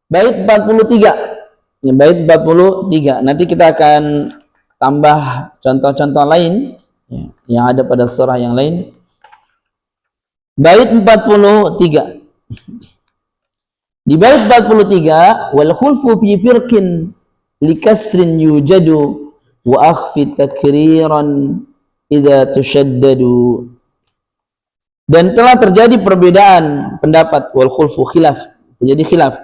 Bait 43. Ya, bait 43. Nanti kita akan tambah contoh-contoh lain ya, yang ada pada surah yang lain. Bait 43. Di bait 43, wal khulfu fi firqin likasrin yujadu wa akhfi takriran idza tushaddadu. Dan telah terjadi perbedaan pendapat, wal khulfu khilaf, terjadi khilaf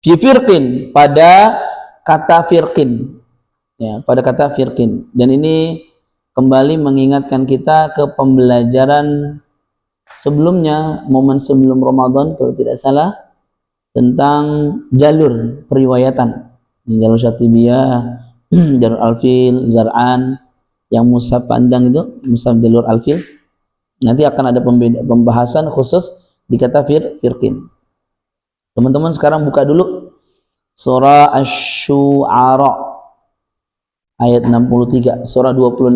fi firqin, pada kata firqin ya, pada kata firqin. Dan ini kembali mengingatkan kita ke pembelajaran sebelumnya, momen sebelum Ramadan kalau tidak salah, tentang jalur periwayatan, jalur Syatibiyah, jalur Alfil, Zar'an, yang mushaf pandang itu, mushaf jalur Alfil. Nanti akan ada pembahasan khusus di kata firqin. Teman-teman sekarang buka dulu surah Asy-Syu'ara ayat 63, surah 26.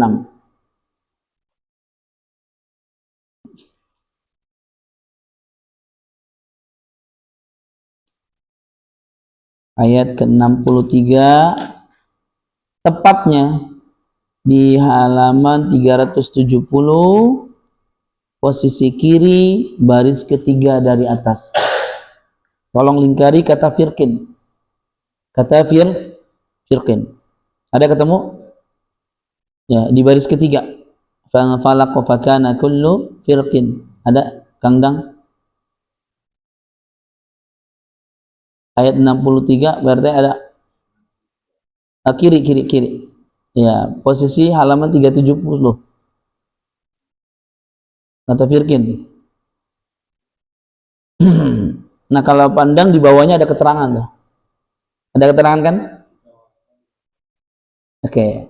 Ayat ke-63, tepatnya di halaman 370, posisi kiri, baris ketiga dari atas. Tolong lingkari kata firqin. Kata firqin. Ada ketemu? Ya, di baris ketiga. Falaq fa kana kullu firqin. Ada, Kang Dang? Ayat 63 berarti ada kiri. Ya, posisi halaman 370. Kata firqin. Nah, kalau pandang di bawahnya ada keterangan tuh. Ada keterangan kan? Oke.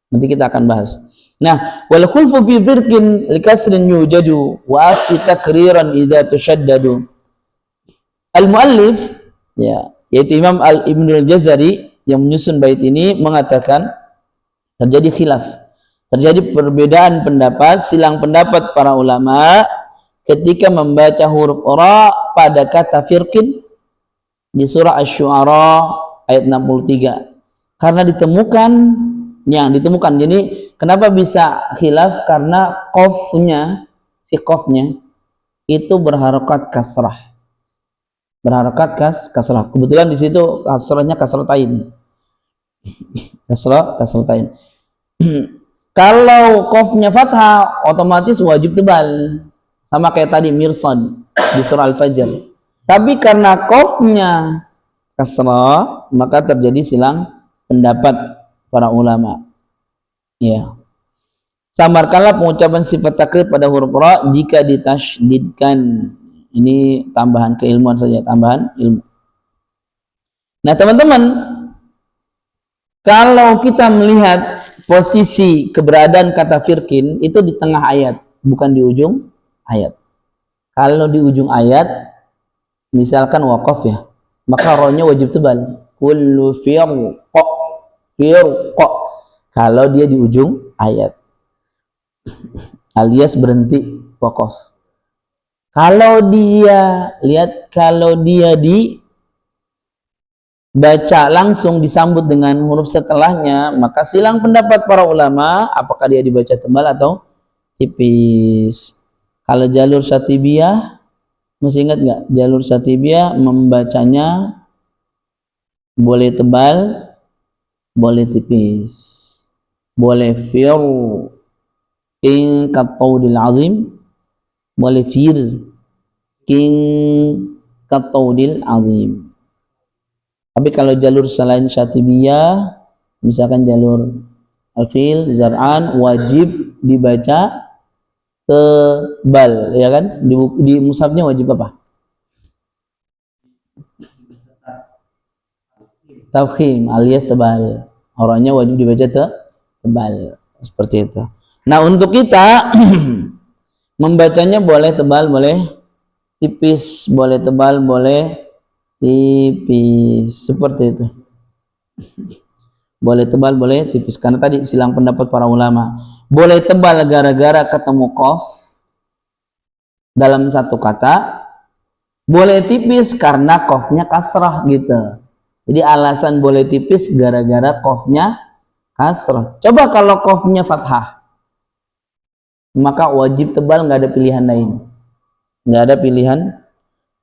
Nanti kita akan bahas. Nah, wal khulfu fi firqin likasrin yujadu wa afi takriran idza tushaddadu. Al-muallif ya, yaitu Imam Ibnu Al-Jazari yang menyusun bait ini mengatakan terjadi khilaf, terjadi perbedaan pendapat, silang pendapat para ulama ketika membaca huruf ra pada kata firqin di surah Asy-Syu'ara ayat 63. Karena ditemukan, jadi kenapa bisa khilaf? Karena qafnya, si qafnya itu berharokat kasrah. Kasrah. Kebetulan di situ kasrahnya kasratain. Kasratain. Kalau qafnya fathah otomatis wajib tebal. Sama kayak tadi mirsad di surah Al-Fajr. Tapi karena qafnya kasrah, maka terjadi silang pendapat para ulama. Ya. Samarkanlah pengucapan sifat takrib pada huruf ra jika ditasydidkan. Ini tambahan keilmuan saja, tambahan ilmu. Nah, teman-teman, kalau kita melihat posisi keberadaan kata firqin itu di tengah ayat, bukan di ujung ayat. Kalau di ujung ayat, misalkan waqaf ya, maka ra-nya wajib tebal. Kullu firqa. Kalau dia di ujung ayat, alias berhenti waqaf. Kalau dia dibaca langsung disambut dengan huruf setelahnya, maka silang pendapat para ulama apakah dia dibaca tebal atau tipis. Kalau jalur Syatibiyah, masih ingat nggak? Jalur Syatibiyah membacanya boleh tebal, boleh tipis, boleh in kataudil azim, boleh king kataudil azim. Tapi kalau jalur selain Syatibiyah, misalkan jalur Alfil, Zar'an, wajib dibaca tebal, ya kan? Di mushafnya wajib apa? Tafkhim alias tebal. Orangnya wajib dibaca tebal, seperti itu. Nah, untuk kita membacanya boleh tebal, boleh tipis, boleh tebal, boleh tipis, seperti itu. Boleh tebal, boleh tipis, karena tadi silang pendapat para ulama. Boleh tebal gara-gara ketemu qaf dalam satu kata, Boleh tipis karena qafnya kasrah gitu. Jadi alasan boleh tipis gara-gara qafnya kasrah. Coba kalau qafnya fathah, maka wajib tebal, nggak ada pilihan lain. Nggak ada pilihan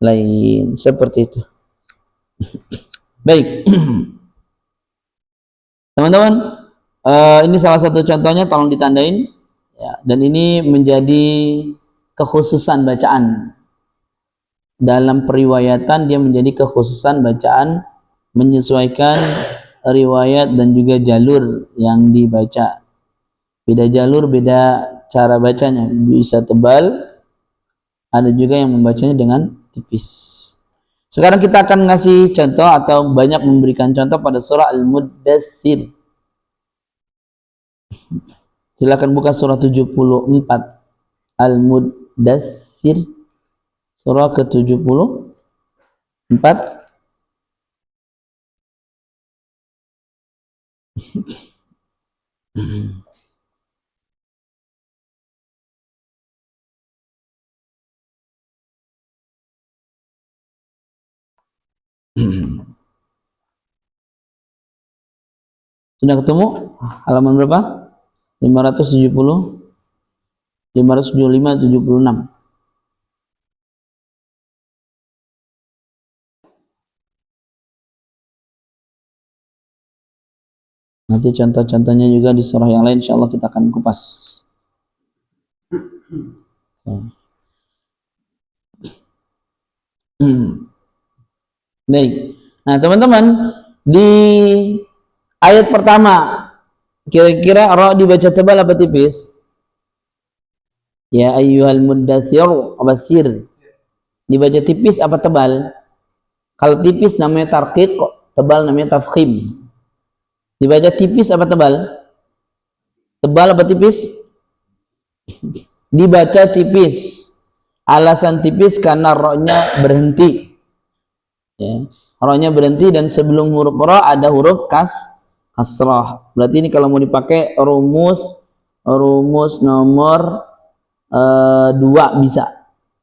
lain seperti itu. Baik, teman-teman, ini salah satu contohnya, tolong ditandain ya. Dan ini menjadi kekhususan bacaan. Dalam periwayatan dia menjadi kekhususan bacaan, menyesuaikan riwayat dan juga jalur yang dibaca. Beda jalur, beda cara bacanya. Bisa tebal, ada juga yang membacanya dengan tipis. Sekarang kita akan ngasih contoh atau banyak memberikan contoh pada surah Al-Muddatsir. Silakan buka surah 74 Al-Muddatsir, surah ke-74. Sudah ketemu? Halaman berapa? 570, 575, 76. Nanti contoh-contohnya juga di surah yang lain, insya Allah kita akan kupas. Baik. Nah, teman-teman, di ayat pertama kira-kira ra dibaca tebal apa tipis? Ya ayyuhal muddatsir, abasir. Dibaca tipis apa tebal? Kalau tipis namanya tarqiq, tebal namanya tafkhim. Dibaca tipis apa tebal? Tebal apa tipis? Dibaca tipis. Alasan tipis karena ra-nya berhenti. Ya. Ra-nya berhenti dan sebelum huruf ra ada huruf kasrah. Berarti ini kalau mau dipakai rumus nomor 2 bisa.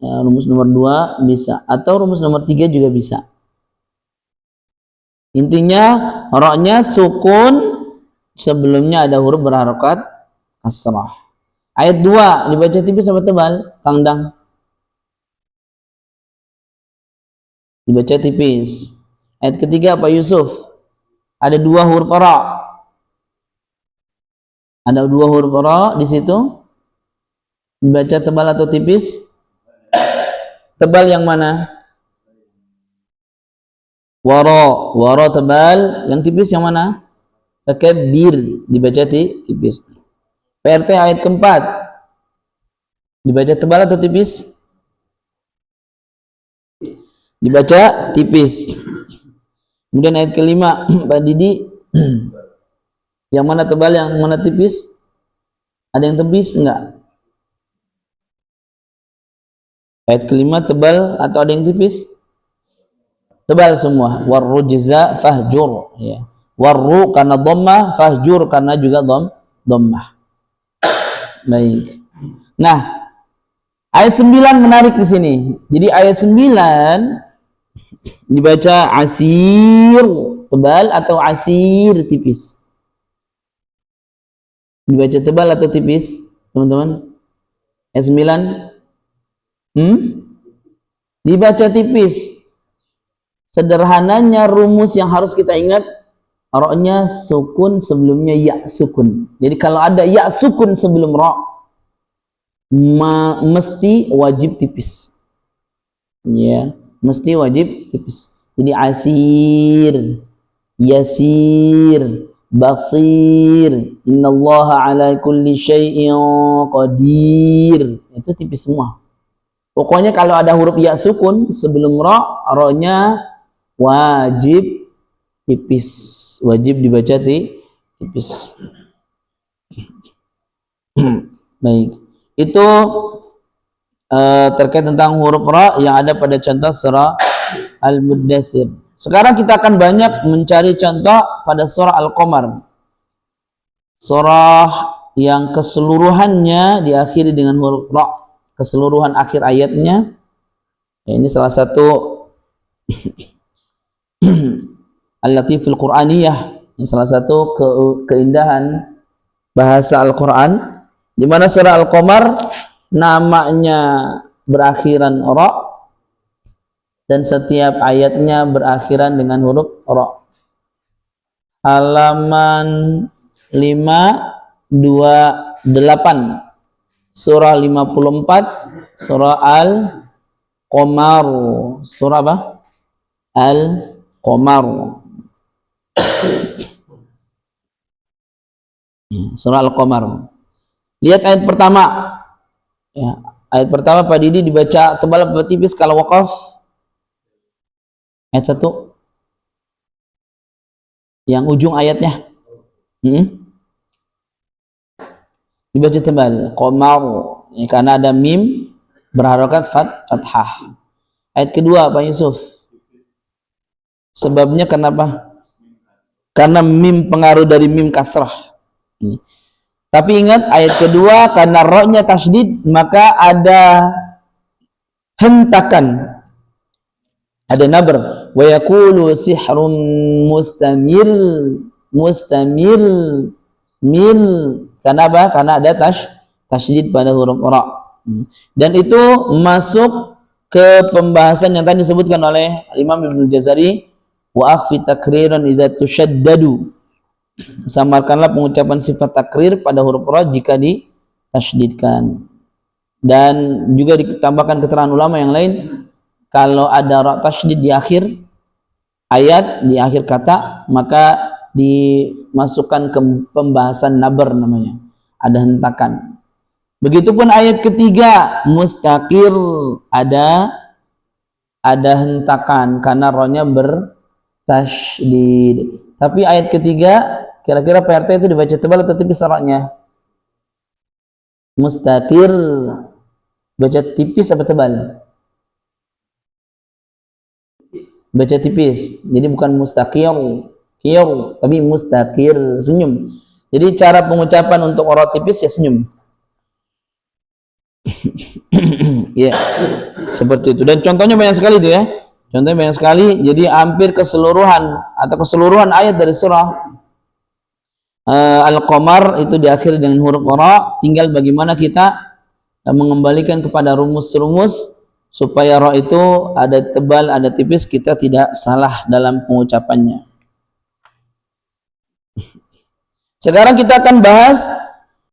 Ya, rumus nomor 2 bisa, atau rumus nomor 3 juga bisa. Intinya ra-nya sukun, sebelumnya ada huruf berharokat kasrah. Ayat 2 dibaca tipis apa tebal, Kang Dang? Dibaca tipis. Ayat ketiga Pak Yusuf, ada 2 huruf ra. Ada 2 huruf ra di situ. Dibaca tebal atau tipis? Tebal yang mana? Waro tebal. Yang tipis yang mana? Takbir, dibaca tipis. PRT ayat keempat, dibaca tebal atau tipis? Dibaca tipis. Kemudian ayat kelima, Pak Didi, yang mana tebal, yang mana tipis? Ada yang tipis enggak? Ayat kelima tebal atau ada yang tipis? Tebal semua. Warrujza fahjur, ya. Warru karena dhammah, fahjur karena juga dhammah. Baik. Nah, ayat 9 menarik di sini. Jadi ayat 9 dibaca asir tebal atau asir tipis? Dibaca tebal atau tipis, teman-teman? Ayat 9 dibaca tipis. Sederhananya rumus yang harus kita ingat, ra-nya sukun, sebelumnya ya sukun. Jadi kalau ada ya sukun sebelum ra, mesti wajib tipis. Ya, mesti wajib tipis. Jadi asir, yasir, basir, innallaha ala kulli syai'in qadir. Itu tipis semua. Pokoknya kalau ada huruf ya sukun sebelum ra, ra-nya wajib tipis, wajib dibaca tipis. Baik, itu terkait tentang huruf ra yang ada pada contoh surah Al-Muddatsir. Sekarang kita akan banyak mencari contoh pada surah Al-Qamar, surah yang keseluruhannya diakhiri dengan huruf ra, keseluruhan akhir ayatnya Ya, ini salah satu Al-Latiful Qur'aniyah, salah satu keindahan bahasa Al-Quran, di mana surah Al-Qamar namanya berakhiran ra dan setiap ayatnya berakhiran dengan huruf ra. Halaman 528, surah 54, surah Al-Qamar. Surah apa? Al-Qamar. Surah Al-Qamar. Lihat ayat pertama. Ya, ayat pertama Pak Didi dibaca tebal atau tipis kalau wakaf? Ayat 1. Yang ujung ayatnya. Dibaca tebal. Qamar. Ya, karena ada mim berharokat fathah. Ayat kedua Pak Yusuf. Sebabnya kenapa? Karena mim pengaruh dari mim kasrah. Tapi ingat ayat kedua karena ra-nya tasydid maka ada hentakan, ada nabr. Wa yaqulu sihrun mustamir mil. Kenapa? Karena ada tasydid pada huruf ra. Dan itu masuk ke pembahasan yang tadi disebutkan oleh Imam Ibnu Jazari, wa akhfi takriran idza tushaddadu. Samarkanlah pengucapan sifat takrir pada huruf ra jika ditasydidkan. Dan juga ditambahkan keterangan ulama yang lain, kalau ada ra tasydid di akhir ayat, di akhir kata, maka dimasukkan ke pembahasan nabar namanya, ada hentakan. Begitupun ayat ketiga mustaqir, ada hentakan karena ra-nya bertasydid. Tapi ayat ketiga kira-kira PRT itu dibaca tebal atau tipis ra-nya? Mustaqir baca tipis apa tebal? Baca tipis. Jadi bukan mustaqir, tapi mustaqir, senyum. Jadi cara pengucapan untuk ra tipis ya senyum. Ya, seperti itu. Dan contohnya banyak sekali itu ya. Contohnya banyak sekali. Jadi hampir keseluruhan atau keseluruhan ayat dari surah Al-Qamar itu diakhiri dengan huruf ra. Tinggal bagaimana kita mengembalikan kepada rumus-rumus supaya ra itu ada tebal, ada tipis, kita tidak salah dalam pengucapannya. Sekarang kita akan bahas